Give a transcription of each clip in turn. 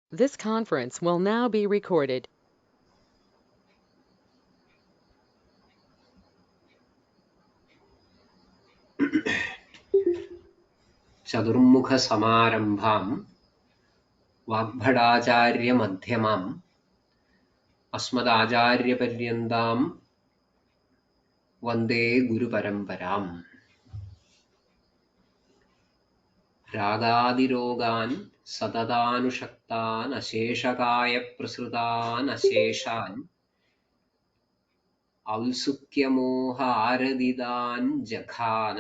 This conference will now be recorded. चतुर्मुख समारंभां वाग्भटाचार्य मध्यमाम् अस्मदाचार्यपर्यन्तां वन्दे गुरुपरम्पराम् रागादिरोगान् सततानुषक्तान् अशेषकायप्रसृतान् अशेषान् औत्सुक्यमोहारदिदान् जघान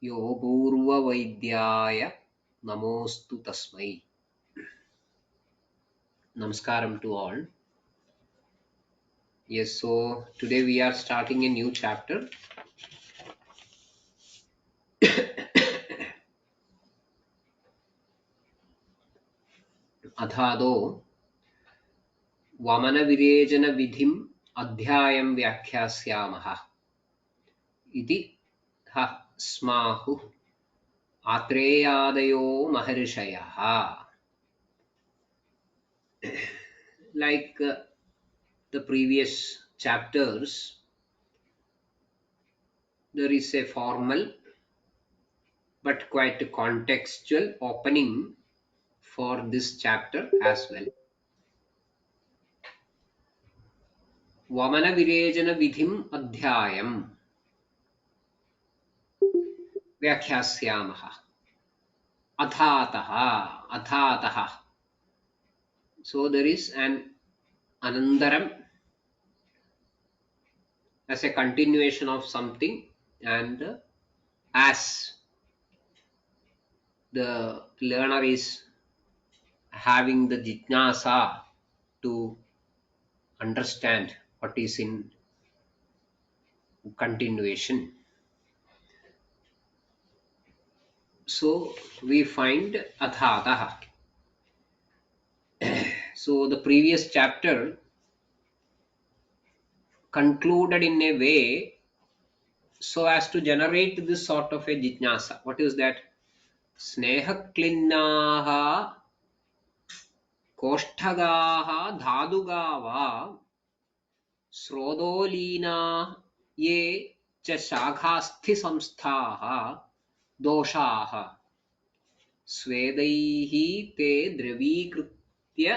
यो पूर्ववैद्याय नमोऽस्तु तस्मै. Namaskaram to all. Yes, so today we are starting a new chapter. अथादो वमनविरेचन विधिम् अध्यायं व्याख्यास्यामः इति ह स्माहुः आत्रेयादयो महर्षयः. Like the previous chapters, there is a formal but quite contextual opening for this chapter as well. Vamanavirejana vidhim adhyayam व्याख्यास्यामः. अथातः. So there is an anandaram as a continuation of something, and as the learner is having the jitnasa to understand what is in continuation, so we find athatah. So the previous chapter concluded in a way so as to generate this sort of a jitnasa. What is that? Snehaklinnaha कोष्ठगाः धातुगा वा स्रोतोलीना ये च शाखास्थिसंस्थाः दोषाः स्वेदैः ते द्रवीकृत्य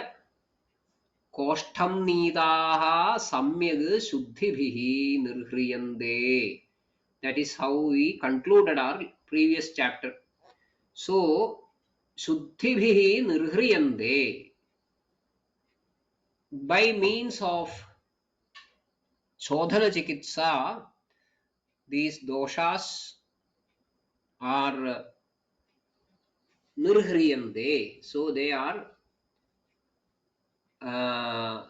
कोष्ठं नीताः सम्यग् शुद्धिभिः निर्ह्रियन्ते. That is how we concluded our previous chapter. So शुद्धिभिः निर्ह्रियन्ते, by means of chodhana chikitsa, these doshas are nirhriyante, so they are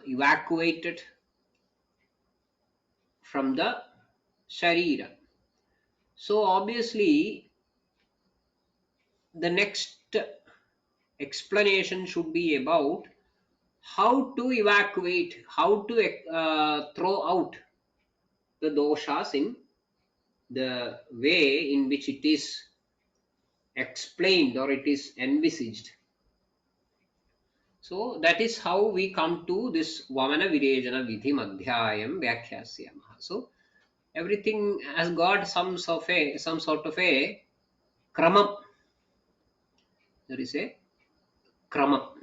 evacuated from the sharira. So obviously the next explanation should be about how to evacuate, how to throw out the doshas in the way in which it is explained or it is envisaged. So that is how we come to this Vamana Virejana Vidhi Adhyayam Vyakhyasyaha. So everything has got some sort of a kramam. There is a kramam.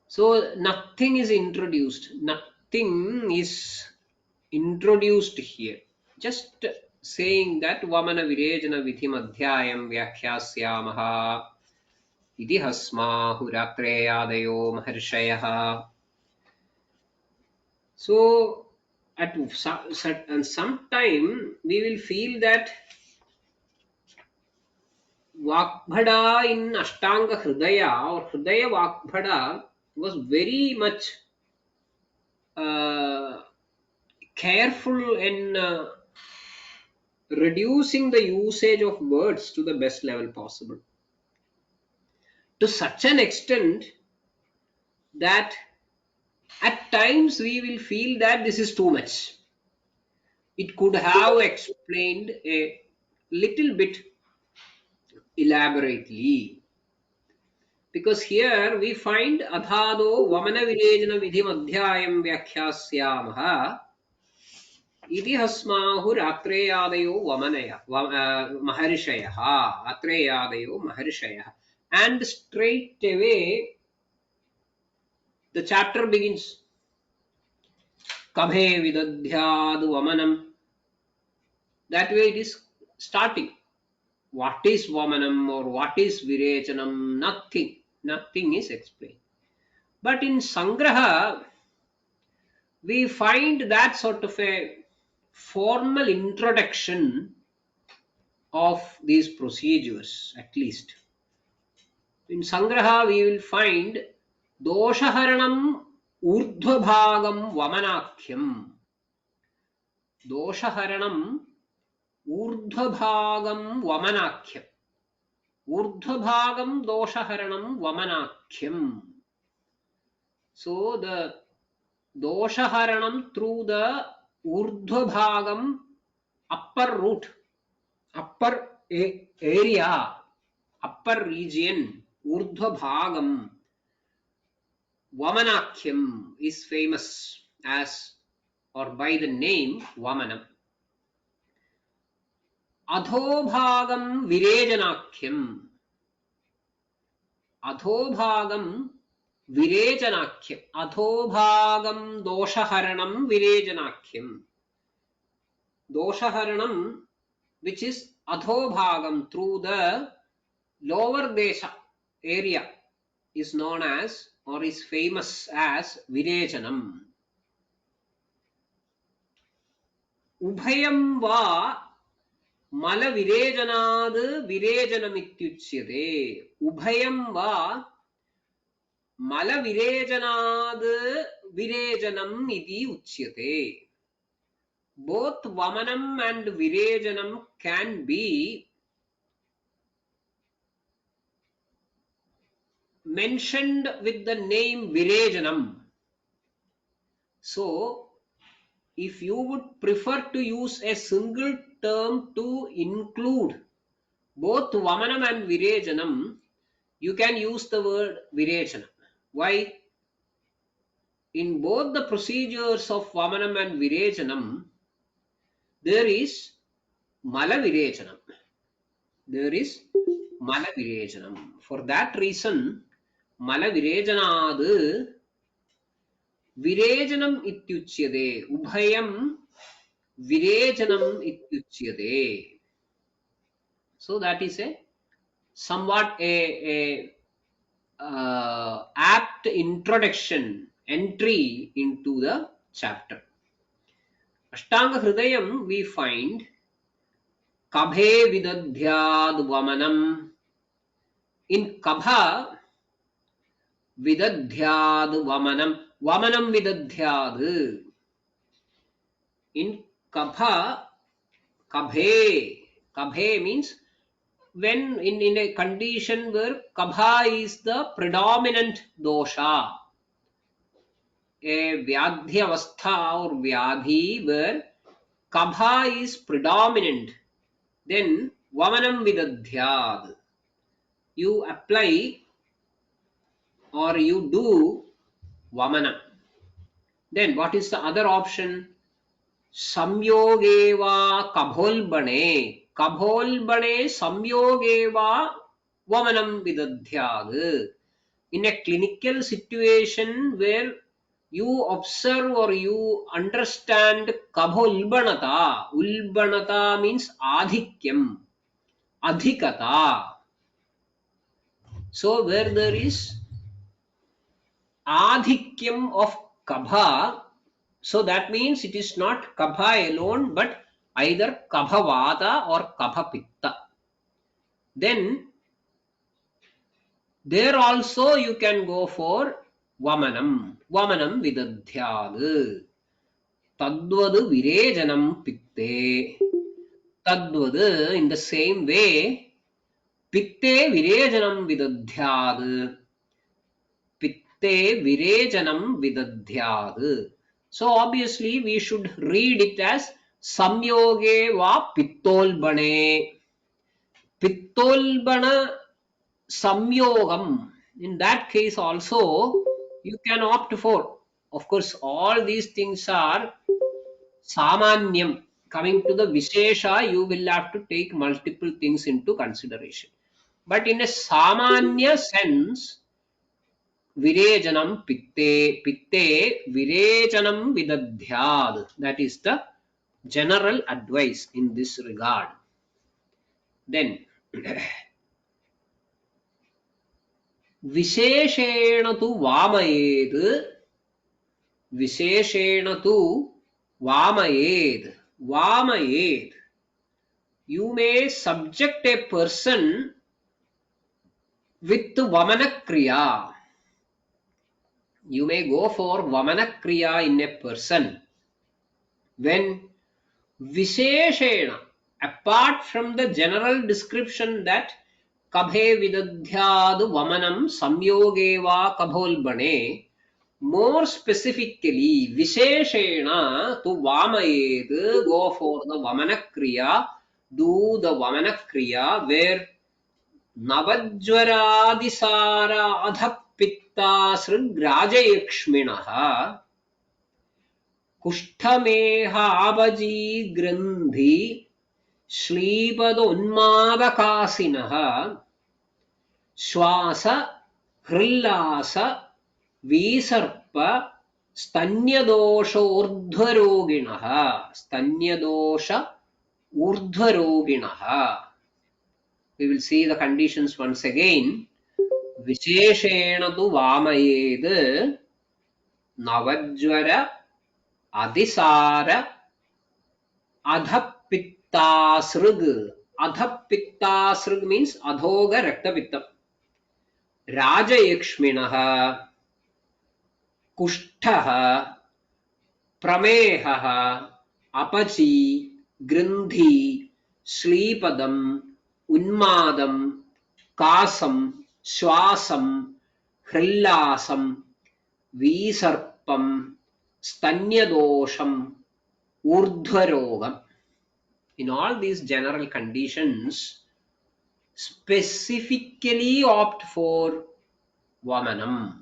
So nothing is introduced. Nothing is introduced here. Just saying that Vamana Virejana Vidhi Adhyayam Vyakhyasyaha इति हस्माहुरात्रेयादयो महर्षयः. So at some time we will feel that Vakbhada in Ashtanga Hridaya or Hridaya Vakbhada was very much careful in reducing the usage of words to the best level possible, to such an extent that at times we will feel that this is too much. It could have explained a little bit elaborately. Because here we find adhado VamanVirechan vidhim adhyayam vyakhyasyaamaha iti hasmahu atreyadayo maharishayah atreyadayo maharishayah. And straight away the chapter begins. Kabhe vidadhyad vamanam. That way it is starting. What is vamanam or what is virechanam? Nothing. Nothing is explained. But in Sangraha, we find that sort of a formal introduction of these procedures, at least. In Sangraha, we will find doshaharanam urdhvabhagam vamanakhyam. Doshaharanam urdhvabhagam vamanakhyam. Urdhvabhagam doshaharanam vamanakhyam. So the doshaharanam through the urdhvabhagam, upper root, upper area, upper region, urdhvabhagam, vamanakhyam is famous as or by the name vamanam. Adhobhagam virejanakyam. Adhobhagam virejanakyam. Adhobhagam doshaharanam virejanakyam. Doshaharanam, which is adhobhagam through the lower desha area, is known as or is famous as virechanam. Ubhayam va mala virejanad virejanamityuchyate. Ubhayam va mala virejanad virejanam iti uchyate. Both vamanam and virejanam can be mentioned with the name virejanam. So if you would prefer to use a single term to include both vamanam and virejanam, you can use the word virechanam. Why? In both the procedures of vamanam and virechanam, there is mala virechanam. There is mala virechanam. For that reason, mala virejanad virejanam ityuchyate. Ubhayam virejanam ityuchyate. So that is a somewhat a apt introduction, entry into the chapter. Ashtanga Hridayam we find kabhe vidadhyad vamanam. In kabha vidadhyad vamanam. Vamanam vidadhyad. In kabha, kabhe. Kabhe means when in a condition where kabha is the predominant dosha. A vyadhyavastha or vyadhi where kabha is predominant, then vamanam vidadhyad. You apply or you do vamana. Then what is the other option? Samyogeva kabholbane. Kabholbane samyogeva vamanam vidadhyad. In a clinical situation where you observe or you understand kabholbanata. Ulbanata means adhikyam, adhikata. So where there is adhikyam of kabha, so that means it is not kabha alone but either kabhavata or kabhapitta. Then there also you can go for vamanam. Vamanam vidadhyad. Tadvad virejanam pitte. Tadvad, in the same way, pitte virejanam vidadhyad. Pitte virejanam vidadhyad. So obviously we should read it as samyoge va pittolbane. Pittolbana samyogam. In that case also, you can opt for. Of course, all these things are samanyam. Coming to the Vishesha, you will have to take multiple things into consideration. But in a samanya sense, Virejanam pitte virejanam vidadhyad. That is the general advice in this regard. Then विशेषेण तु वामयेद् विशेषेण तु वामयेद् वामयेद् you may subject a person with vamana kriya. You may go for vamana kriya in a person when visheshena, apart from the general description that kabhe vidadhyad vamanam samyoge va kabholbane. More specifically, Visheshena to Vamayed, go for the Vamanakriya, do the Vamanakriya where Navajvaradisara Adhapitta Srigrajayakshminaha Kushtameha Abaji Grandhi Shlipadunmadakasinaha Shwasa Hrillasa विसर्प स्तन्यदोष ऊर्ध्वरोगिणः स्तन्यदोष ऊर्ध्वरोगिणः. We will see the conditions once again. विशेषेण तु वामयेद् नवज्वर अधिसार अधपित्तासृग. अधपित्तासृग means अधोग रक्तपित्तम. राजयक्ष्मिणः कुष्ठः प्रमेहः अपची ग्रन्थि श्लीपदम् उन्मादम् कासम् श्वासम् ह्रल्लासम् वीसर्पम् स्तन्यदोषम् ऊर्ध्वरोगम्. In all these general conditions, specifically opt for vamanam.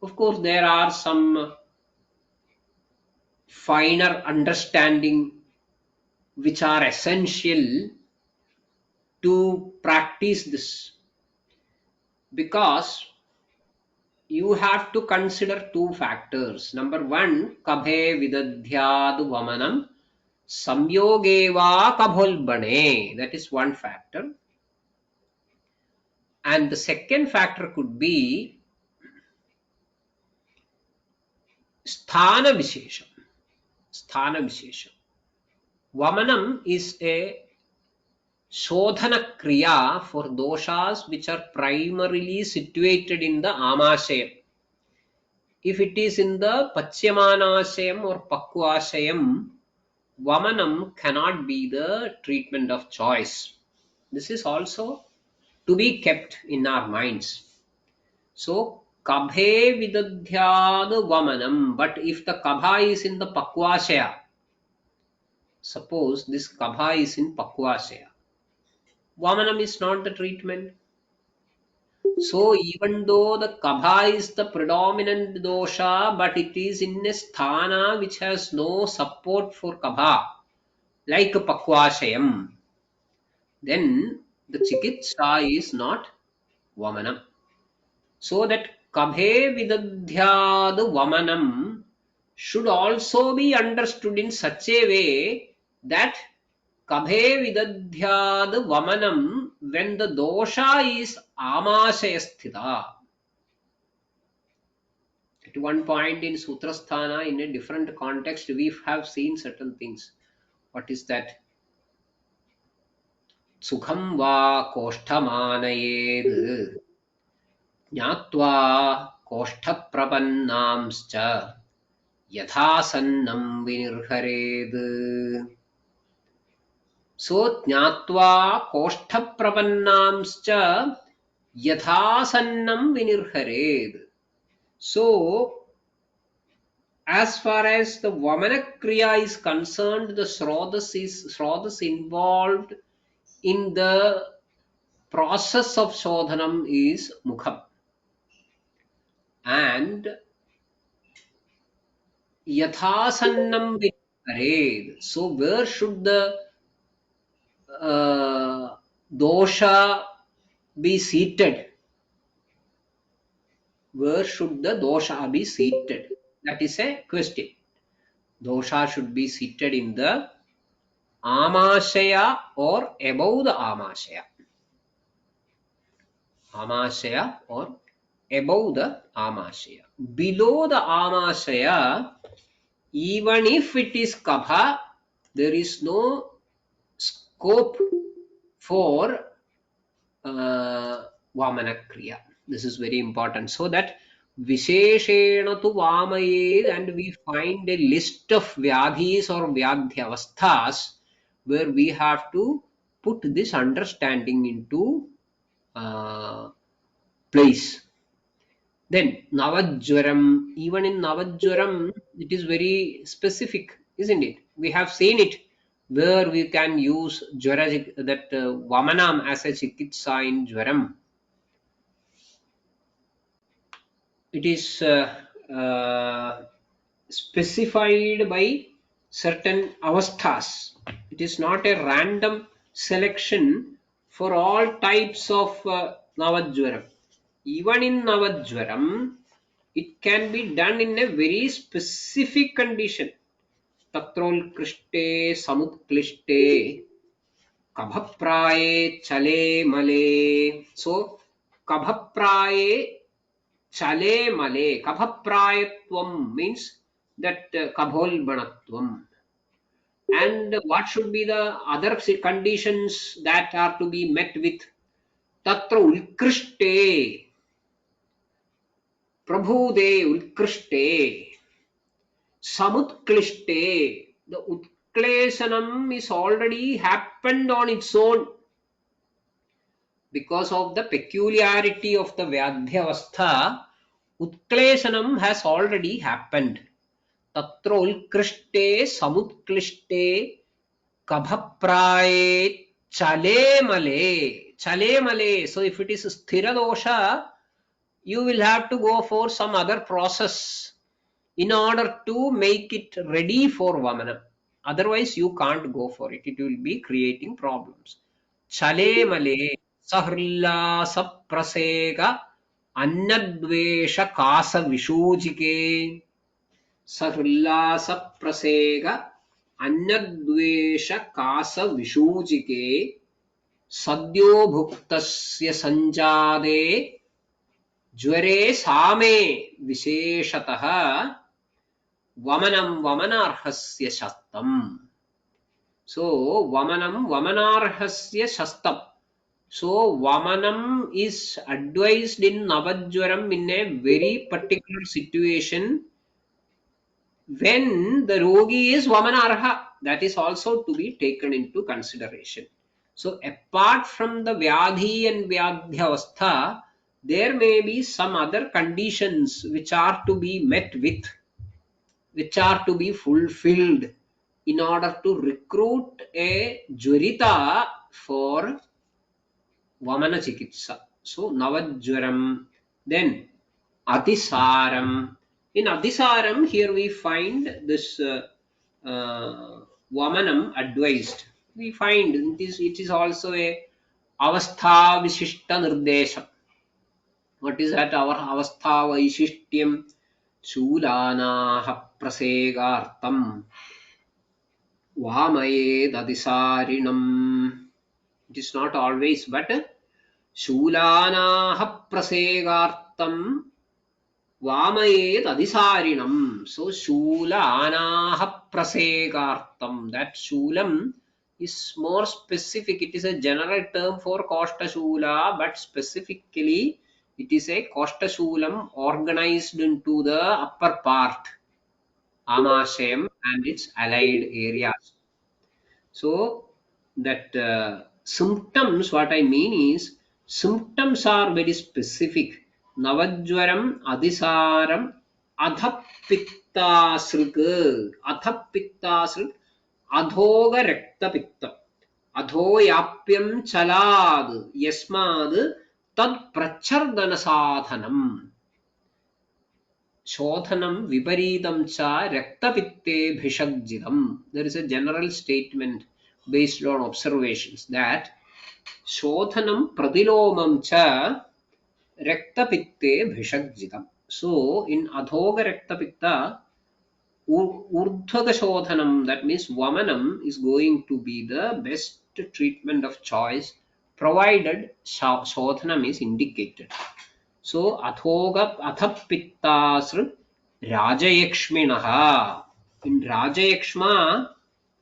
Of course, there are some finer understanding which are essential to practice this, because you have to consider two factors. Number one, kabhe vidadhyad vamanam samyogeva kabholbane. That is one factor. And the second factor could be sthana vishesham. Sthana vishesham. Vamanam is a shodhana kriya for doshas which are primarily situated in the amashayam. If it is in the pachyamanashayam or pakvashayam, vamanam cannot be the treatment of choice. This is also to be kept in our minds. So, kabhe vidadhyad vamanam. But if the kabha is in the pakvashaya, suppose this kabha is in pakvashaya, vamanam is not the treatment. So even though the kabha is the predominant dosha, but it is in a sthana which has no support for kabha, like pakvashayam, then the chikitsa is not vamanam. So that kabhe vidadhyad vamanam should also be understood in such a way that kabhe vidadhyad vamanam when the dosha is amashayasthita. At one point in Sutrasthana, in a different context, we have seen certain things. What is that? Sukham va koshtamanayed jnatva koshthaprapannamscha yathasannam vinirhared. So jnatva koshthaprapannamscha yathasannam vinirhared. So, as far as the Vamana Kriya is concerned, the Srodhas involved in the process of Shodhanam is Mukham. and yathasannam vipared. So where should the dosha be seated? Where should the dosha be seated? That is a question. Dosha should be seated in the amashaya or above the amashaya. Amashaya or above the amashaya. Below the amashaya, even if it is kapha, there is no scope for vamana kriya. This is very important. So that visheshena tu vamayed, and we find a list of vyadhis or vyadhyavasthas where we have to put this understanding into place. Then Navajwaram, even in Navajwaram, it is very specific, isn't it? We have seen it where we can use Jwara, that Vamanam as a Chikitsa in Jwaram. It is specified by certain avasthas. It is not a random selection for all types of Navajwaram. Even in Navajwaram, it can be done in a very specific condition. Tatrolkrishte samutklishte kabhapraye chale male. So, kabhapraye chale male. Kabhaprayatvam means that kabholbanatvam. And what should be the other conditions that are to be met with? Tatra ulkrishte. Prabhude ulkrishte. Samutklishte. The utklesanam is already happened on its own because of the peculiarity of the Vyadhyavastha. Utklesanam has already happened. Tatra ulkrishte samutklishte kabhapraye chale male. Chale male. So if it is sthira dosha, you will have to go for some other process in order to make it ready for Vamana. Otherwise, you can't go for it. It will be creating problems. Chale male sahrilla saprasega annadvesha kasa vishujike. Sahrilla saprasega annadvesha kasa vishujike. Sadyo bhuktasya sanjade ज्वरे सामे विशेषतः Vamanam Vamanarhasya Shastam. So Vamanam Vamanarhasya Shastam. So Vamanam is advised in Navajwaram in a very particular situation when the Rogi is Vamanarha. That is also to be taken into consideration. So apart from the Vyadhi and Vyadhyavastha, there may be some other conditions which are to be met with, which are to be fulfilled in order to recruit a Jwarita for Vamana Chikitsa. So Navajwaram, then Atisaram. In Atisaram, here we find this Vamanam advised. We find it is also a Avastha Vishishta Nirdesham. What is that? Our Avastha Vaishishtyam Shulanaha Prasegartam Vamaye Dadisarinam. It is not always, but Shulanaha Prasegartam Vamaye Dadisarinam. So Shulanaha Prasegartam. That Shulam is more specific. It is a general term for Koshta Shula, but specifically it is a Koshta Shulam organized into the upper part, Amashayam and its allied areas. So that symptoms, what I mean is, symptoms are very specific. Navajwaram, Adisaram, Adhapiktasrik, Adhapiktasrik, Adhoga Rekta Piktam, Adhoyapyam Chalad, Yasmad, Tad Prachardana Sadhanam. Shodhanam viparidam cha raktapitte bhishajidam. There is a general statement based on observations that Shodhanam pradilomam cha raktapitte bhishajidam. So in adhoga raktapitta, urdhvaga shodhanam, that means vamanam, is going to be the best treatment of choice provided shodhanam is indicated. So athoga athapittasr rajayakshminaha. In rajayakshma,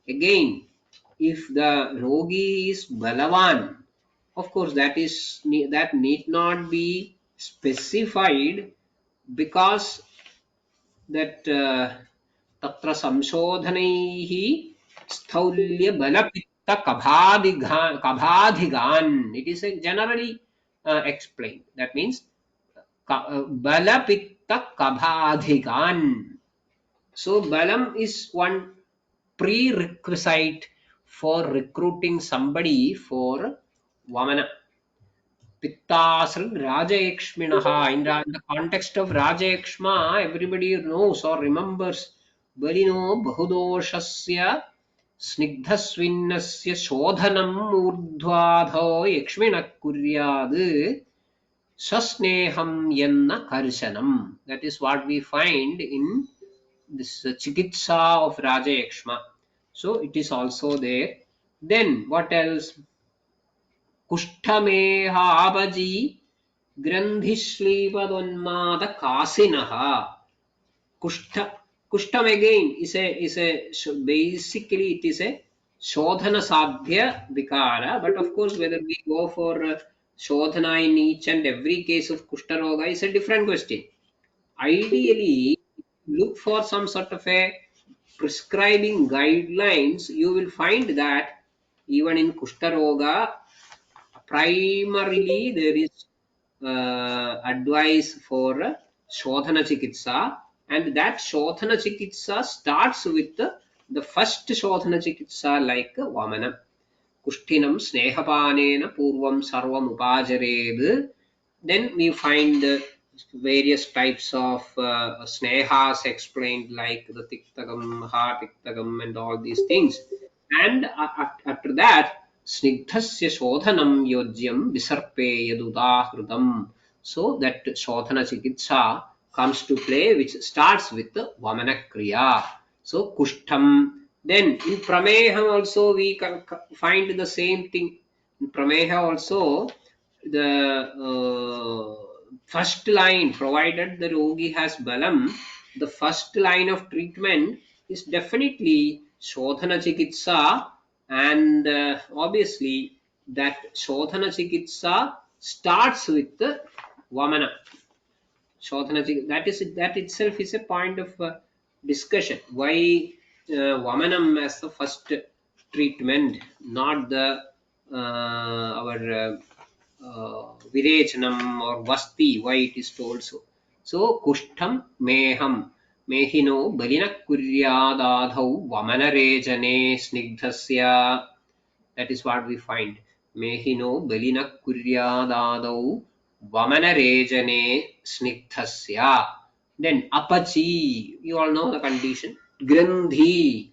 again, if the rogi is balavan, of course that need not be specified, because that तत्र संशोधनैः स्थौल्य बलपित्त कभाधिगान, it is generally explained. That means balapitta kabhadhigan. So balam is one prerequisite for recruiting somebody for vamana. Pittasal Rajayakshminaha. In the context of Rajayakshma, everybody knows or remembers Balino Bahudoshasya Snigdhasvinnasya Shodhanam Urdhvadho Yakshmina Kuryad Sasneham Yanna Karshanam. That is what we find in this Chikitsa of Rajayakshma. So it is also there. Then what else? कुष्ठमेहापजी ग्रंथिश्लीपदोन्माद कासिनः. Kushtam again is a basically it is a shodhana sadhya vikara, but of course whether we go for shodhana in each and every case of kushta roga is a different question. Ideally, look for some sort of a prescribing guidelines. You will find that even in kushta roga, primarily there is advice for shodhana chikitsa, and that shodhana chikitsa starts with the first shodhana chikitsa like vamana. Kushtinam snehapanena purvam sarvam upajared. Then we find various types of snehas explained, like the tiktagam, ha tiktagam, and all these things. And after that, snigdhasya shodhanam yojyam visarpe yadudahridam. So that shodhana chikitsa comes to play, which starts with the vamana kriya. So kushtam. Then in prameha also we can find the same thing. In prameha also, the first line, provided the rogi has balam, the first line of treatment is definitely shodhana chikitsa, and obviously that shodhana chikitsa starts with the vamana. That itself is a point of discussion. Why Vamanam as the first treatment, not the our Virechanam or Vasti, why it is told so. So Kushtam Meham Mehino Balina Kuryadadhau Vamanarejane Snigdhasya. That is what we find. Mehino Balina Kuryadadau Vamanarejane Snigdhasya. Then Apachi, you all know the condition. Grandhi,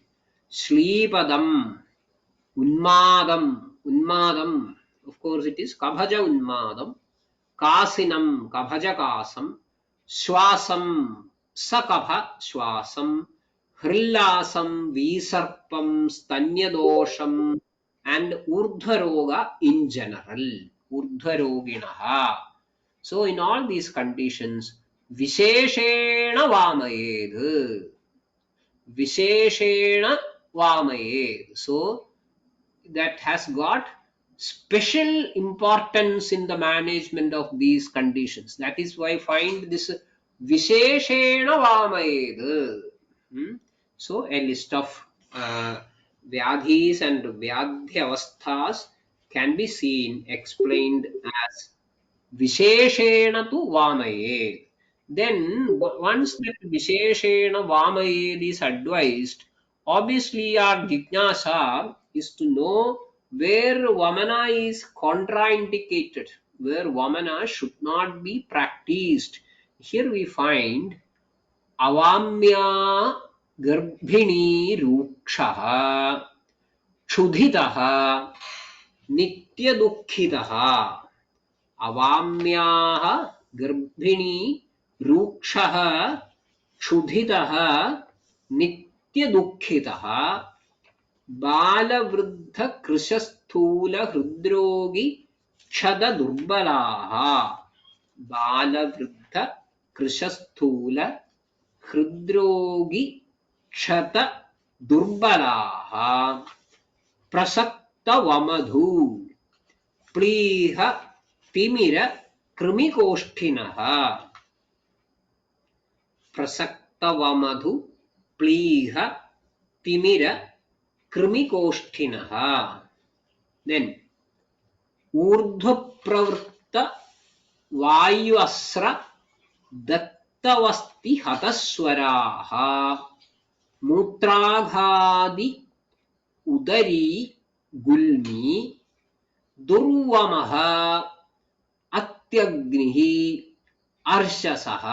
Shlipadam, Unmadam. Of course, it is Kabhaja Unmadam, Kasinam, Kabhaja Kasam, Swasam, Sakabha Swasam, Hrillasam, Visarpam, Stanyadosham, and Urdhvaroga in general. Urdhvaroginaha. So, in all these conditions, Visheshena Vamayed. Visheshena Vamayed. So, that has got special importance in the management of these conditions. That is why I find this Visheshena Vamayed. So, a list of Vyadhis and Vyadhyavasthas can be seen explained as Visheshena tu Vamayed. Then once that Visheshena Vamayed is advised, obviously our Jijnasa is to know where Vamana is contraindicated, where Vamana should not be practiced. Here we find अवाम्या गर्भिणी रूक्षः क्षुधितः नित्यदुःखितः. अवाम्याः गर्भिणी रूक्षः क्षुधितः नित्यदुःखितः बालवृद्धकृशस्थूलहृद्रोगी क्षतदुर्बलाः. बालवृद्धकृशस्थूल हृद्रोगी क्षतदुर्बलाः प्रसक्तवमधू प्लीह तिमिर कृमिकोष्ठिनः. प्रसक्तवमधु प्लीह तिमिर कृमिकोष्ठिनः. Then ऊर्ध्वप्रवृत्त वायुअस्र दत्तवस्ति हतस्वराः मूत्राघादि उदरी Gulmi दुर्वमः अत्यग्निः अर्शसः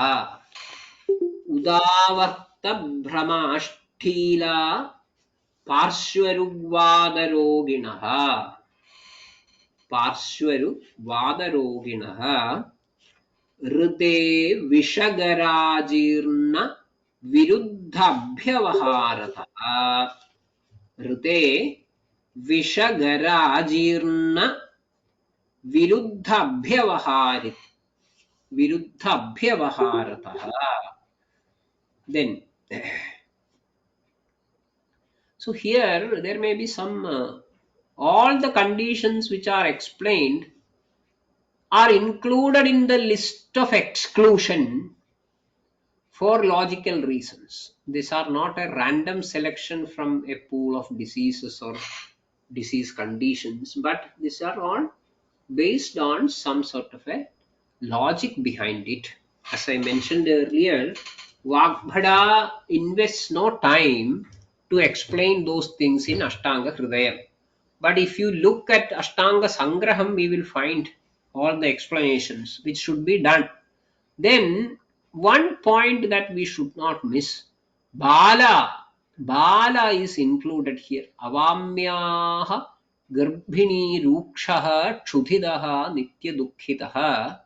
उदावर्त भ्रमाष्ठीला पार्श्वरुग्वादरोगिणः. पार्श्वरुवादरोगिणः ऋते विषगराजीर्ण विरुद्धभ्यवहारतः. ऋते विषगराजीर्ण विरुद्धभ्यवहारतः. Then so here there may be some all the conditions which are explained are included in the list of exclusion for logical reasons. These are not a random selection from a pool of diseases or disease conditions, but these are all based on some sort of a logic behind it. As I mentioned earlier, Vagbhada invests no time to explain those things in Ashtanga Hridayam. But if you look at Ashtanga Sangraham, we will find all the explanations which should be done. Then one point that we should not miss, Bala. Bala is included here. Avamyaha Garbhini Rukshaha Chudhidaha Nitya Dukkhitaha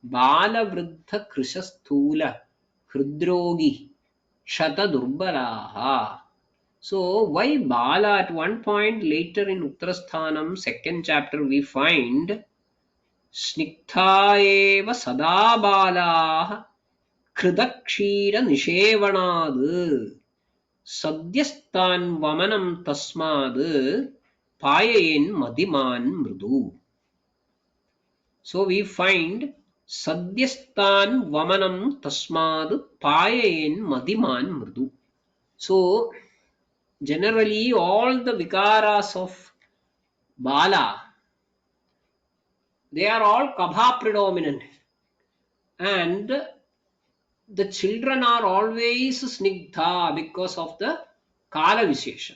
Balavruddha Krishasthula Hridrogi Shata Durbalaha. So why Bala? At one point later in Uttarasthanam, second chapter, we find Sniktha eva sada balaah Kridakshira Nishevanad Sadyastan Vamanam Tasmad Payayin Madiman Mrudu. So we find Sadyastan Vamanam Tasmad Payayin Madiman Mrudu. So generally all the vikaras of Bala, they are all Kabha predominant, and the children are always snigdha because of the Kala Vishesha.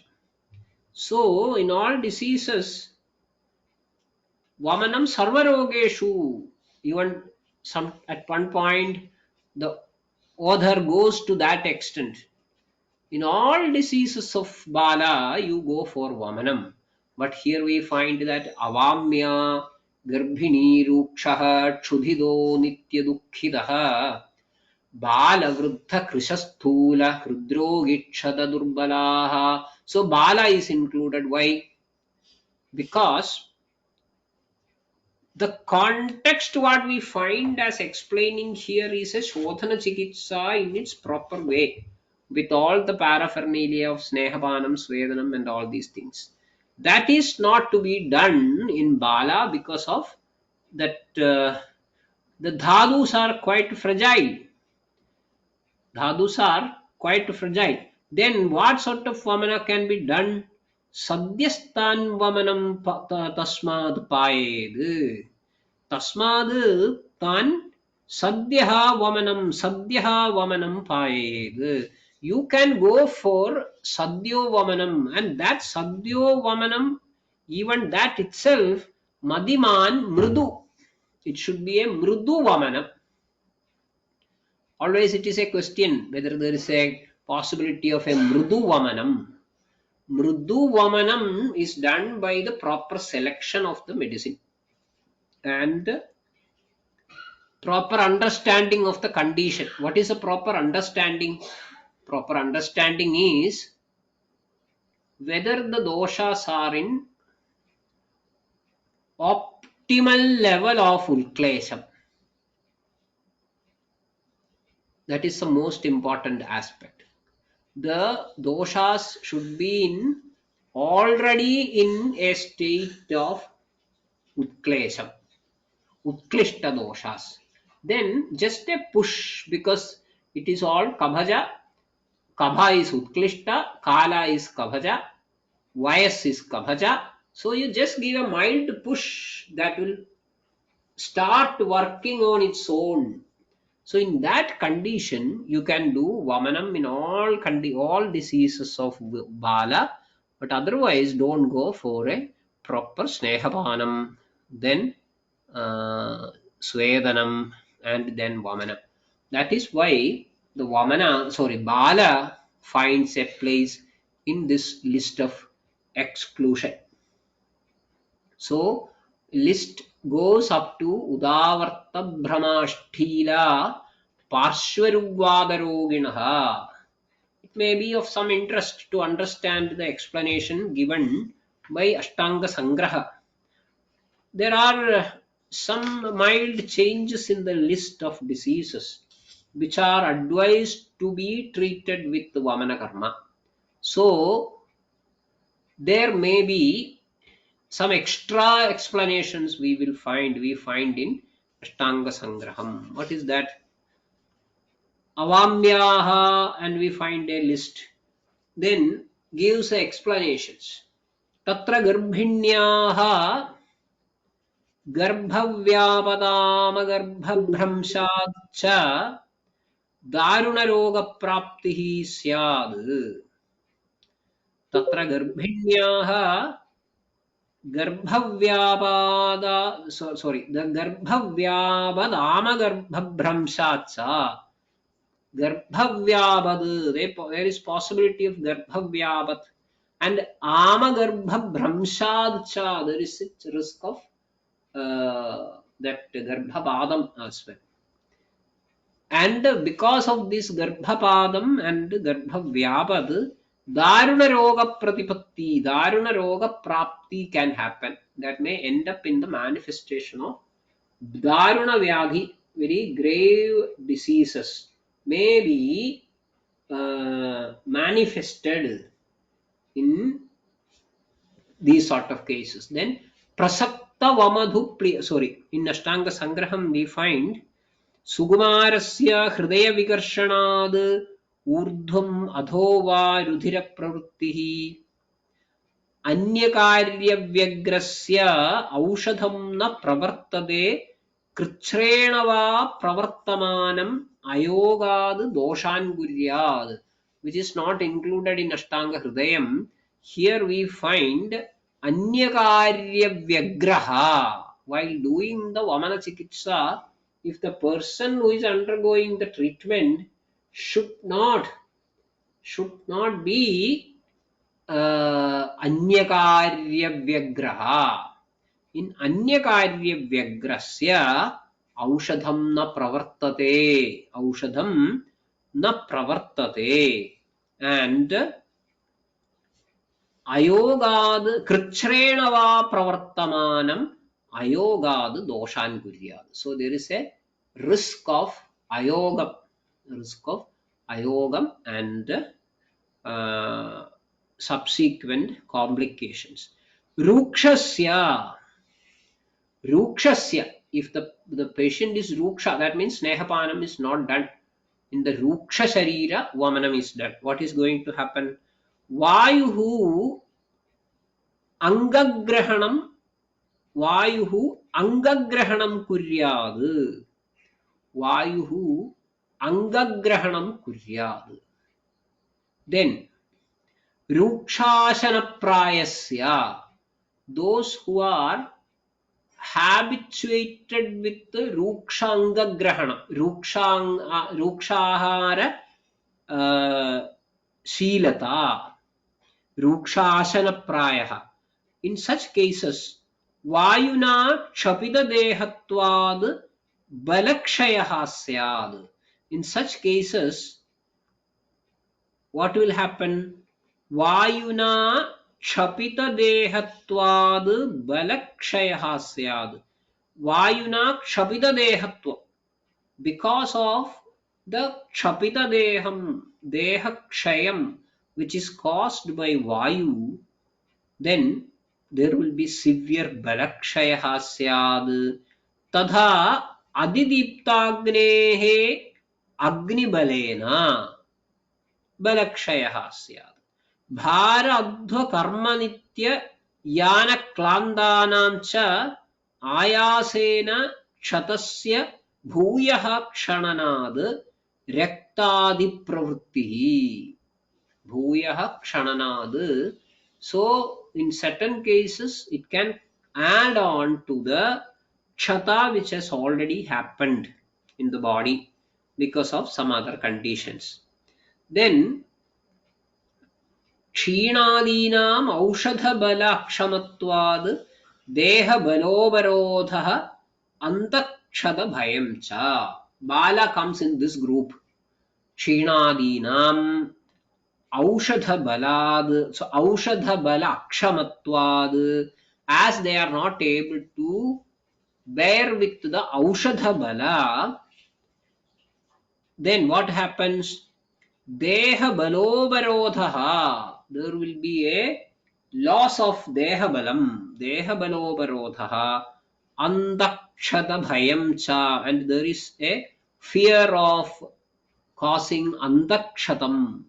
So in all diseases, Vamanam Sarvarogeshu, even some at one point the author goes to that extent. In all diseases of Bala, you go for Vamanam. But here we find that Avamya Garbhini Rukshaha Chudhido Nitya Dukkhidaha Balavruddha Krishasthula Hridrogikshata Durbalaha. So Bala is included. Why? Because the context what we find as explaining here is a Shodhana Chikitsa in its proper way, with all the paraphernalia of Snehapanam, Svedanam and all these things. That is not to be done in Bala because of that the dhadus are quite fragile. Dhadus are quite fragile. Then what sort of vamana can be done? Sadyastan vamanam tasmad payed. Tasmad tan sadyaha vamanam payed. You can go for sadyo vamanam, and that sadyo vamanam, even that itself, madiman mrudu. It should be a mrudu vamanam. Always it is a question whether there is a possibility of a mrudu vamanam. Mrudu vamanam is done by the proper selection of the medicine and proper understanding of the condition. What is a proper understanding? Proper understanding is whether the doshas are in optimal level of ulklesham. That is the most important aspect. The doshas should be in already in a state of utklesham, utklishta doshas. Then just a push, because it is all kabhaja. Kabha is utklishta, kala is kabhaja, vayas is kabhaja. So you just give a mild push that will start working on its own. So in that condition, you can do vamanam in all diseases of bala, but otherwise don't go for a proper snehapanam, then swedanam, and then vamanam. That is why the bala finds a place in this list of exclusion. So list goes up to Udavarta Brahmasthila Parshvarugvadaroginaha. It may be of some interest to understand the explanation given by Ashtanga Sangraha. There are some mild changes in the list of diseases which are advised to be treated with Vamana Karma. So there may be some extra explanations we find in Ashtanga Sangraham. What is that? Avamyaha, and we find a list. Then gives explanations. Tatra garbhinyaha garbhavyapatama garbhabhramshacha daruna roga praptihi syad. Tatra garbhinyaha Garbhavyabada, sorry, the Garbhavyabadama Garbhabhramshatsa. Garbhavyabad, there is possibility of Garbhavyabat. And Ama Garbhabhramshadcha, there is risk of that Garbhabadam as well. And because of this Garbhapadam and Garbhavyabad, Daruna Roga Pratipatti, Daruna Roga Prapti can happen. That may end up in the manifestation of Daruna Vyadhi, very grave diseases, may be manifested in these sort of cases. Then Prasakta Vamadhu, sorry, in Ashtanga Sangraham we find सुकुमारस्य हृदय विकर्षणाद् ऊर्ध्वम् अधो वा रुधिर प्रवृत्तिः अन्यकार्यव्यग्रस्य औषधं न प्रवर्तते कृच्छ्रेण वा प्रवर्तमानम् अयोगाद् दोषान् कुर्यात्, which is not included in Ashtanga Hridayam. Here we find Anyakarya while doing the Vamana Chikitsa. If the person who is undergoing the treatment should not be Anyakarya Vyagraha. In Anyakarya Vyagrasya Aushadham na pravartate. Aushadham na pravartate. And Ayogad Krichrena va pravartamanam Ayogad doshan kuryad. So there is a risk of ayogam, and subsequent complications. Rukshasya, if the patient is ruksha, that means snehapanam is not done. In the ruksha sharira, vamanam is done. What is going to happen? Vayuhu angagrahanam kuryad. Vayuhu angagrahanam kuryad. Then rukshashana prayasya, those who are habituated with rukshanga grahana, rukshahara shilata, rukshasana prayaha. In such cases, vayuna kshapita dehatvad balakshayaha syad. In such cases, what will happen? Vayuna kshapita dehatvad balakshayaha syad. Vayuna kshapita dehatva. Because of the kshapita deham, deha kshayam, which is caused by vayu, then there will be severe balakshayaha syad. Tadha adidiptagnehe agnibalena balakshayaha syad. Bharadhva karma nitya yana klandanam cha ayasena kshatasya bhuyaha kshananad rektadi pravrittihi. Bhuyaha kshananad. So in certain cases it can add on to the kshata which has already happened in the body because of some other conditions. Then क्षीणादीनाम् औषधबलाक्षमत्वाद् देहबलोपरोधः अन्तःक्षतभयं च. Bala comes in this group. क्षीणादीनाम् औषधबलाद्. So औषधबलाक्षमत्वाद्, as they are not able to bear with the aushadhabala, then what happens? Deha balobarodhaha. There will be a loss of deha balam. Deha balobarodhaha. Andakshata bhayam cha. And there is a fear of causing andakshatam.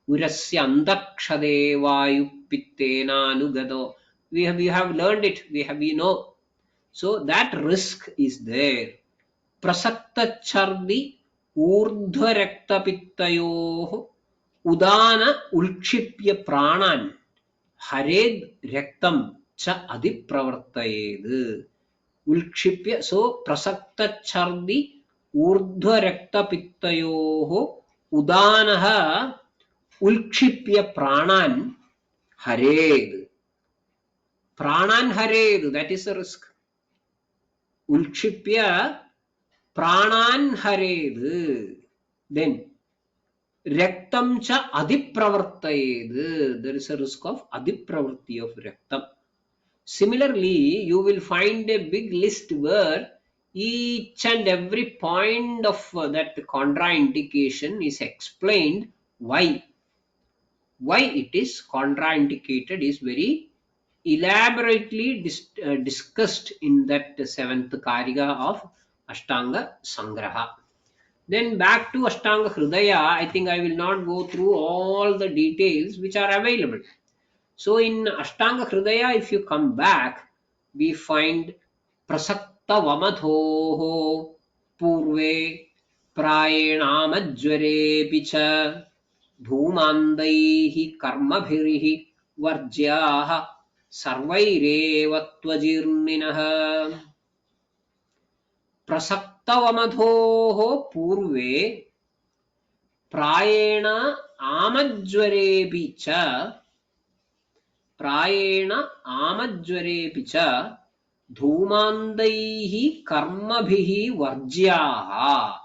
Urasya andakshade vayupittena anugado. We have learned it. We know. So that risk is there. Prasakta chardi ऊर्ध्वरक्तपित्तयोः उदान उल्क्षिप्य प्राणान् हरेद रक्तं च अधिप्रवर्तयेद. उल्क्षिप्य, so प्रसक्तच्छर्दि ऊर्ध्वरक्तपित्तयोः उदानः उल्क्षिप्य प्राणान् हरेद. Pranan hared, that is the risk. Ulkshipya pranan hared. Then rektam cha adipravartayed. There is a risk of adipravarti of rektam. Similarly, you will find a big list where each and every point of that contraindication is explained why. Why it is contraindicated is very elaborately discussed in that seventh Karika of Ashtanga Sangraha. Then back to Ashtanga Hridaya, I think I will not go through all the details which are available. So in Ashtanga Hridaya, if you come back, we find Prasakta Vamadhoho Purve Prayenamajvare Picha Dhumandaihi Karmabhirihi Varjyaha Sarvaireva Tvajirninaha. Prasakta Purve Prayena Amajvarepi cha Dhumandaihi Karmabhihi Varjyaha.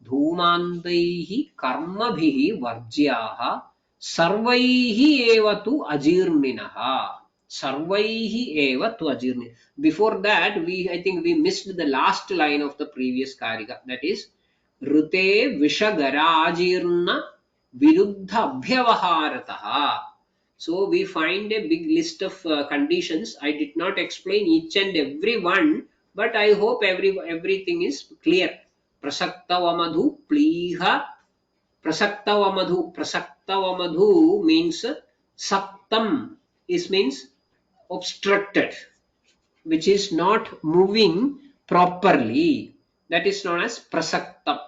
Dhumandaihi Karmabhihi Varjyaha Sarvaihi eva tu ajirninaha. Sarvaihi eva tu ajirninaha. Before that, I think we missed the last line of the previous Karika. That is Rute Vishagarajirna Viruddha Abhyavaharataha. So we find a big list of conditions. I did not explain each and every one, but I hope everything is clear. Prasakta Vamadhu Pliha. Prasakta Vamadhu means Saktam means obstructed, which is not moving properly. That is known as Prasaktam.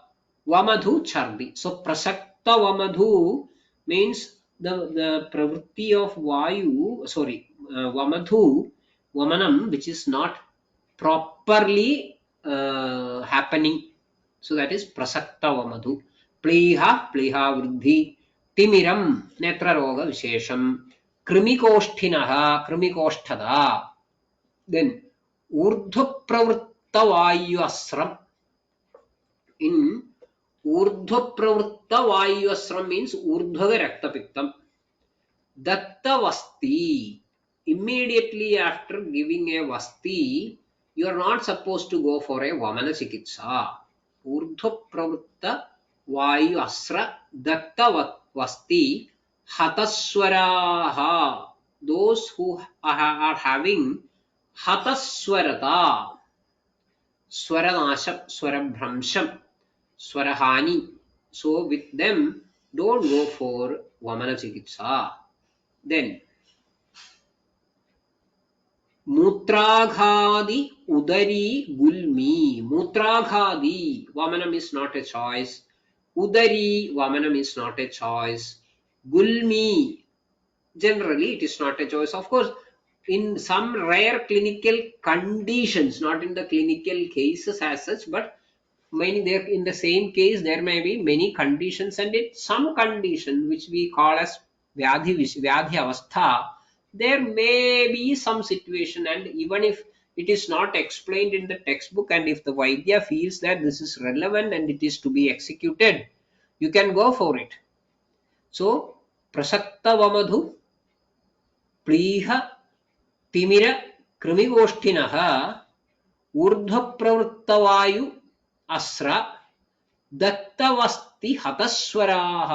Vamadhu Chardi. So Prasakta Vamadhu means the pravritti of Vayu, Vamadhu, Vamanam, which is not properly happening. So that is prasakta vamadhu. Pliha vruddhi, timiram netra roga vishesham, krimikosthinaha krimikosthada. Then urdhva pravritta vayu asram. In urdhva pravritta vayu asram means urdhva raktapiktam. Datta vasti. Immediately after giving a vasti, you are not supposed to go for a vamana chikitsa. Urdhva pravritta vayu asra datta vasti hataswaraha. Those who are having hataswarata, swaranasham, swarabhramsham, swarahani. So with them, don't go for vamana chikitsa. Then Mutraghadi Udari Gulmi. Mutraghadi Vamanam is not a choice. Udari Vamanam is not a choice. Gulmi generally it is not a choice. Of course, in some rare clinical conditions, not in the clinical cases as such, but many there in the same case there may be many conditions, and in some condition which we call as vyadhi avastha, there may be some situation, and even if it is not explained in the textbook, and if the Vaidya feels that this is relevant and it is to be executed, you can go for it. So prasakta vamadhu प्लीह तिमिर कृमिगोष्ठिनः ऊर्ध्वप्रवृत्तवायु अस्र दत्तवस्ति हतस्वराः.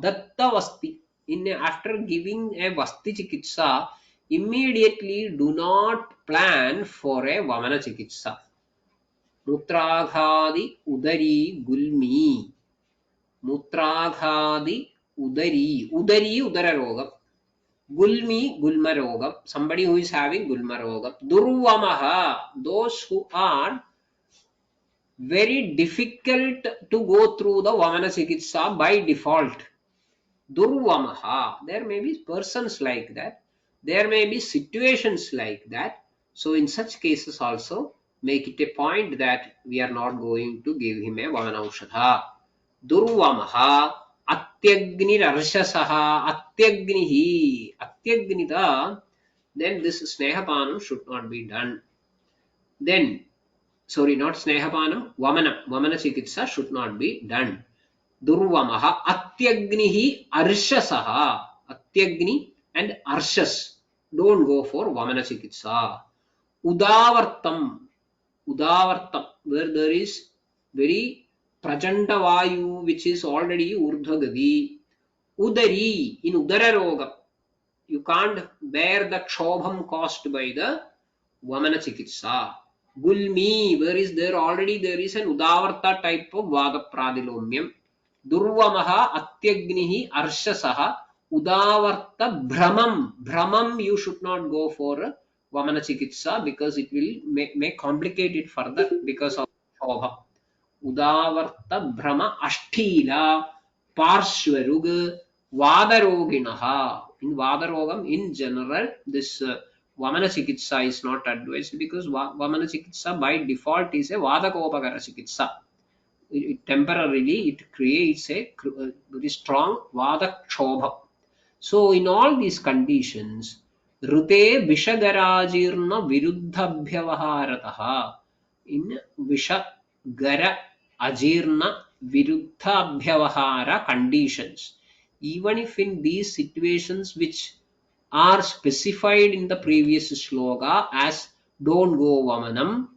दत्तवस्ति, in after giving a vasti chikitsa, immediately do not plan for a vamana chikitsa. Mutraghadi udari gulmi. Mutraghadi udari udara rogam. Gulmi, Gulmarogam, somebody who is having Gulmarogam. Durvamaha, those who are very difficult to go through the Vamana Chikitsa by default. Durvamaha, there may be persons like that, there may be situations like that. So, in such cases also, make it a point that we are not going to give him a Vamana Ushadha. Durvamaha Atyagniravshasaha Atyagnihi Atyagnita, then this Snehapanam should not be done. Then, sorry, not Snehapanam, Vamana Chikitsa should not be done. Durvamaha Atyagnihi Arshasaha, Atyagni and Arshas. Don't go for Vamana Chikitsa. Udavartam, Udavartam, where there is very Prachanda Vayu, which is already Urdhagadi. Udari, in Udara Roga, you can't bear the Kshobham caused by the Vamana Chikitsa. Gulmi, where is there already there is an Udavarta type of Vada Pradilomyam. Durvamaha Atyagnihi Arshasaha Udavarta Brahmam. Brahmam you should not go for Vamana Chikitsa because it will may complicate it further because of Shobha. Udavarta Brahma Ashtila Parshvarug Vadaroginaha. In Vadarogam, in general, this Vamana Chikitsa is not advised because Vamana Chikitsa by default is a Vadakopagara Chikitsa. Temporarily it creates a very strong Vadakshobha. So, in all these conditions, Rute Vishagarajirna Viruddhabhyavaharataha, in Vishagara Ajirna Viruddhabhyavahara conditions, even if in these situations which are specified in the previous shloka as don't go vamanam,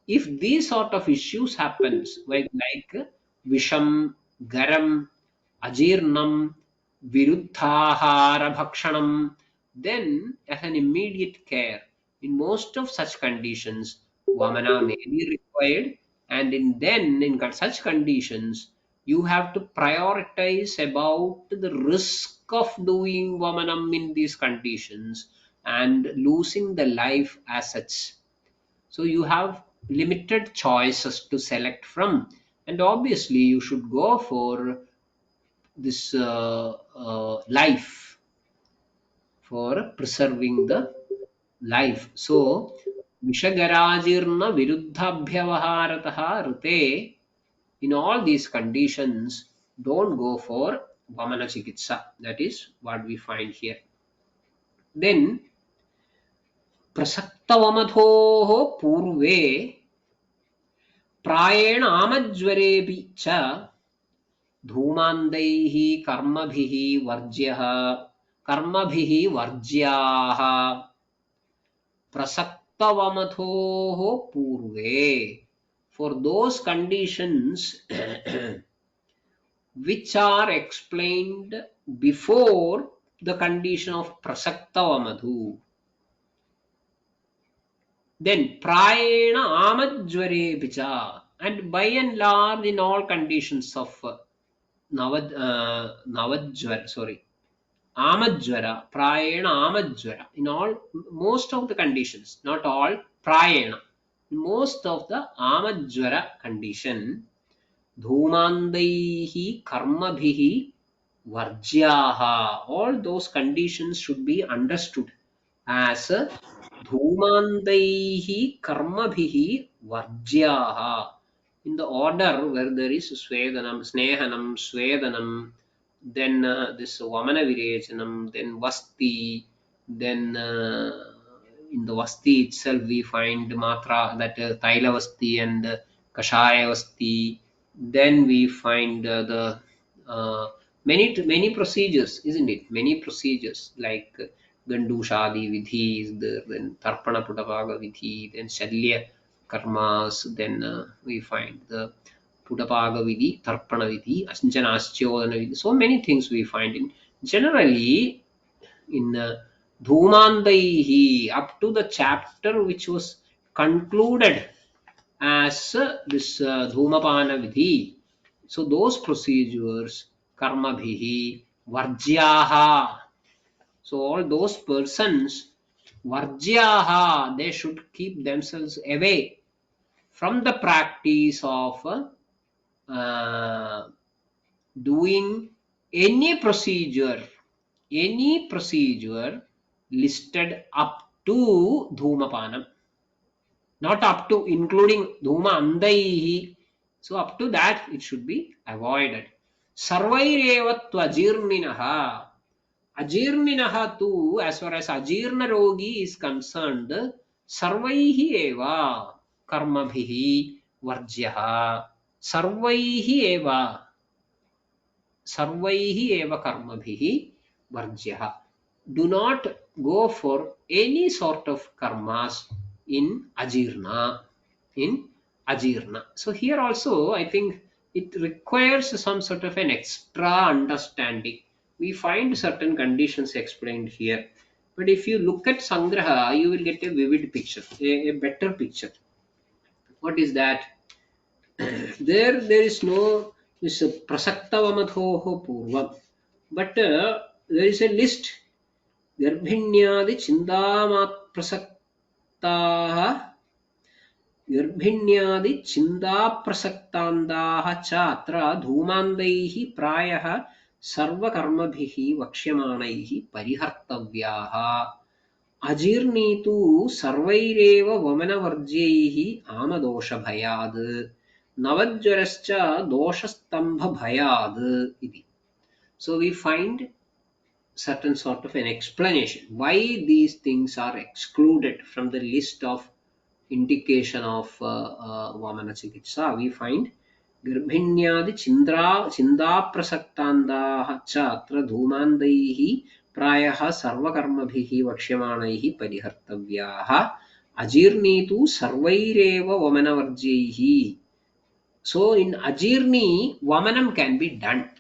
if these sort of issues happens like visham, garam, ajirnam, viruddhahara bhakshanam, then as an immediate care in most of such conditions vamana may be required, and in such conditions you have to prioritize about the risk of doing vamanam in these conditions and losing the life as such. So you have limited choices to select from, and obviously you should go for this life, for preserving the life. So Vishagarajirna viruddhabhyavaharatah rite. In all these conditions, don't go for Vamana Chikitsa. That is what we find here. Then, Prasaktavamadhoho purve प्रायेण आमज्वरेऽपि च धूमान्दैः कर्मभिः वर्ज्यः कर्मभिः वर्ज्याः प्रसक्तवमथोः पूर्वे. For those conditions which are explained before the condition of prasaktavamadhu, then prayena amajvare picha, and by and large in all conditions of navajvara, sorry, amajvara, prayena amajvara, in all, most of the conditions, not all, prayena, most of the amajvara condition, dhumandaihi karmabhihi varjyaha, all those conditions should be understood as dhumandaihi karmabhihi varjyaha, in the order where there is swedanam, snehanam, swedanam, then this VamanVirechanam, then vasti, then in the vasti itself we find matra, that taila vasti and kashaya vasti. Then we find the many procedures, isn't it? Many procedures like gandushadi vidhi is there, then tarpana putavaga vidhi, then shalya karmas, then we find the Pudapaga Vidhi, Tarpana Vidhi, Asinjanaschodana Vidhi. So many things we find in generally in Dhumandaihi, up to the chapter which was concluded as this Dhumapana Vidhi. So those procedures, Karma Bhihi, Varjyaha. So all those persons, Varjyaha, they should keep themselves away from the practice of doing any procedure listed up to Dhumapanam, not up to including Dhuma Andaihi. So up to that it should be avoided. Sarvaireva Tvajirninaha. Ajirninaha too, as far as Ajirna Rogi is concerned, Sarvaihi eva karmabhihi varjyaha. Sarvaihi eva. Sarvaihi eva karmabhihi varjyaha. Do not go for any sort of karmas in Ajirna. In Ajirna. So here also I think it requires some sort of an extra understanding. We find certain conditions explained here. But if you look at Sangraha, you will get a vivid picture, a better picture. What is that? There is no this prasaktavamadhoho purvam. But there is a list. Garbhinyadi chindamat prasaktaha गर्भिण्यादि चिन्ताप्रसक्तान्ताः च अत्र धूमान्दैः प्रायः सर्वकर्मभिः वक्ष्यमाणैः परिहर्तव्याः. अजीर्णी तु सर्वैरेव वमनवर्ज्यैः आमदोषभयाद् नवज्वरश्च दोषस्तम्भभयाद् इति. So we find certain sort of an explanation why these things are excluded from the list of indication of Vamana Chikitsa. We find Garbhinyadi Chinda Prasaktandaha cha atra dhumandaihi prayaha sarvakarmabhihi vakshyamanahi parihartavyaha ajirnitu sarvaireva vamanavarjyaihi. So in ajirni, vamanam can be done.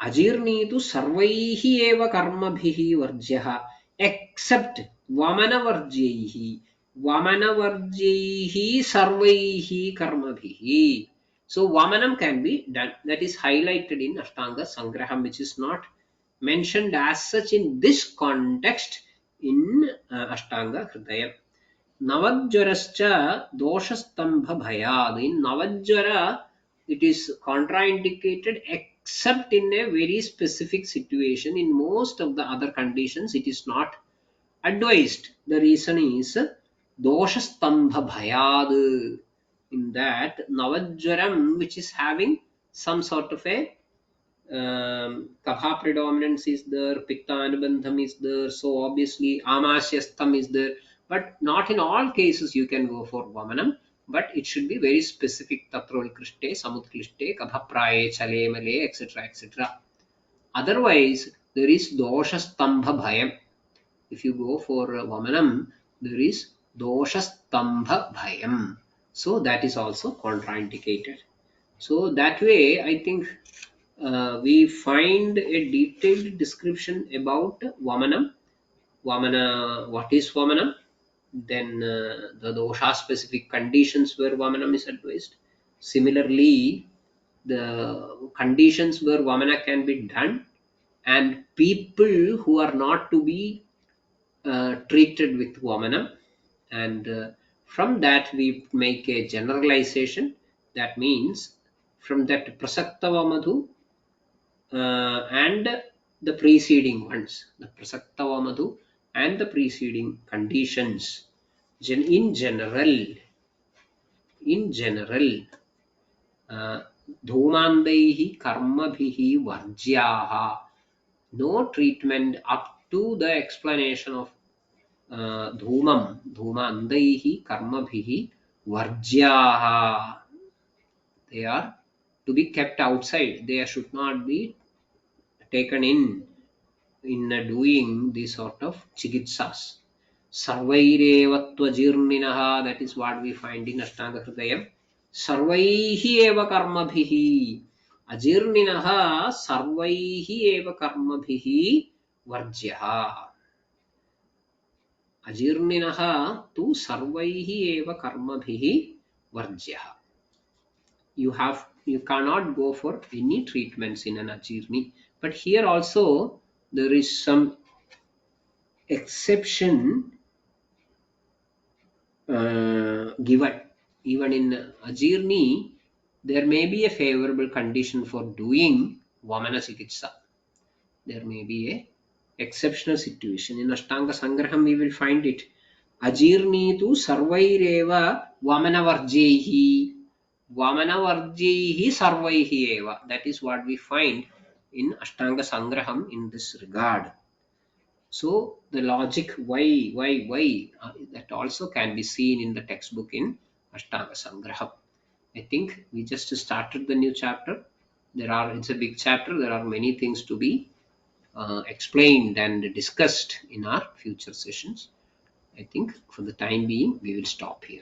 Ajirnitu sarvaihi eva karmabhihi varjyaha, except Vamanavarjyaihi. Vamanavarjyaihi sarvaihi karmabhihi. So Vamanam can be done. That is highlighted in Ashtanga Sangraham, which is not mentioned as such in this context in Ashtanga Hridayam. Navajvarascha doshastambha bhayad. In Navajvara, it is contraindicated except in a very specific situation. In most of the other conditions, it is not advised. The reason is doshastambha bhayad. In that Navajwaram, which is having some sort of a Kapha predominance is there, Pitta Anubandham is there, so obviously Amasyastham is there, but not in all cases you can go for Vamanam, but it should be very specific Tatrol Krishte, Samutklishte, Kapha Praye, Chale Male, etc. etc. Otherwise, there is Dosha Stambha Bhayam. If you go for Vamanam, there is Dosha Stambha Bhayam. So that is also contraindicated. So that way, I think we find a detailed description about Vamanam. Vamana, what is Vamanam? Then the dosha specific conditions where Vamanam is advised. Similarly, the conditions where Vamana can be done, and people who are not to be treated with Vamana. And from that, we make a generalization. That means from that Prasaktava Madhu and the preceding ones, the Prasaktava Madhu and the preceding conditions. In general, in general, uh, dhumandaihi karmabhihi varjyaha, no treatment up to the explanation of dhumandaihi karmabhihi varjyaha. They are to be kept outside. They should not be taken in doing this sort of chikitsas. Sarvaireva tvajirninaha, that is what we find in Ashtanga Hridayam. Sarvaihi eva karmabhihi. Ajirninaha sarvaihi eva karmabhihi varjyaha. Ajirninaha tu sarvaihi eva karmabhihi varjyaha. You cannot go for any treatments in an ajirni. But here also there is some exception given. Even in Ajirni, there may be a favorable condition for doing Vamana Chikitsa. There may be a exceptional situation. In Ashtanga Sangraham, we will find it. Ajirni tu sarvaireva Vamana Varjehi. Vamana Varjehi sarvaihi eva. That is what we find in Ashtanga Sangraham in this regard. So the logic why that also can be seen in the textbook in Ashtanga Sangraham. I think we just started the new chapter. It's a big chapter. There are many things to be explained and discussed in our future sessions. I think for the time being we will stop here.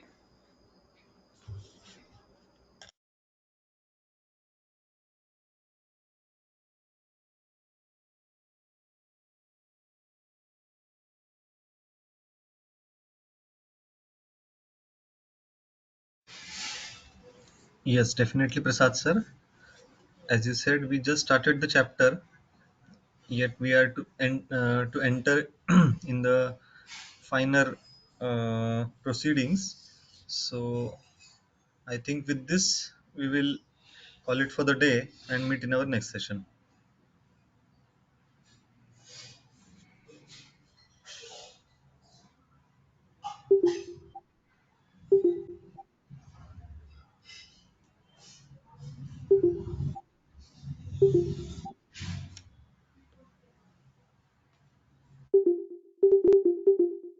Yes, definitely, Prasad sir. As you said, we just started the chapter, yet we are to enter in the finer proceedings. So, I think with this, we will call it for the day and meet in our next session.